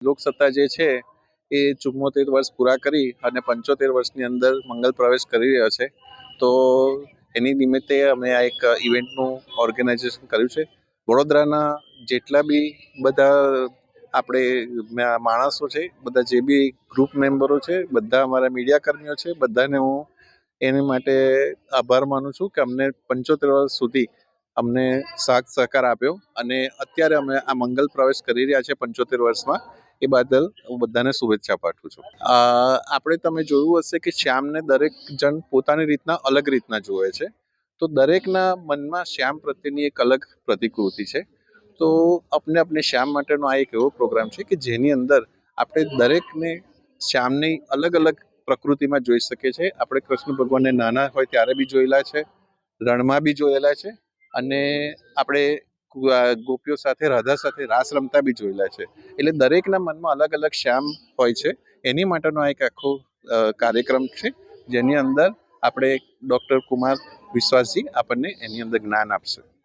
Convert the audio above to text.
લોકસત્તા જે છે એ 74 વર્ષ પૂરા કરી અને 75 વર્ષની અંદર મંગલ પ્રવેશ કરી રહ્યો છે. તો એની નિમિત્તે અમે આ એક ઇવેન્ટનું ઓર્ગેનાઇઝેશન કર્યું છે. વડોદરાના જેટલા બી બધા આપણે માણસો છે, બધા જે બી ગ્રુપ મેમ્બરો છે, બધા અમારા મીડિયા કર્મીઓ છે, બધાને હું એની માટે આભાર માનું છું કે અમને 75 વર્ષ સુધી અમને સાથ સહકાર આપ્યો અને અત્યારે અમે આ મંગલ પ્રવેશ કરી રહ્યા છે 75 વર્ષમાં. એ બદલ હું બધાને શુભેચ્છા પાઠવું છું. આપણે તમે જોયું હશે કે શ્યામને દરેક જણ પોતાની રીતના અલગ રીતના જુએ છે. તો દરેકના મનમાં શ્યામ પ્રત્યેની એક અલગ પ્રતિકૃતિ છે. તો આપણે શ્યામ માટેનો આ એક એવો પ્રોગ્રામ છે કે જેની અંદર આપણે દરેકને શ્યામની અલગ અલગ પ્રકૃતિમાં જોઈ શકીએ છીએ. આપણે કૃષ્ણ ભગવાનને નાના હોય ત્યારે બી જોયેલા છે, રણમાં બી જોયેલા છે અને આપણે ગોપીઓ સાથે, રાધા સાથે રાસ રમતા બી જોયેલા છે. એટલે દરેકના મનમાં અલગ અલગ શ્યામ હોય છે. એની માટેનો આ એક આખો કાર્યક્રમ છે જેની અંદર આપણે ડૉક્ટર કુમાર વિશ્વાસજી આપણને એની અંદર જ્ઞાન આપશે.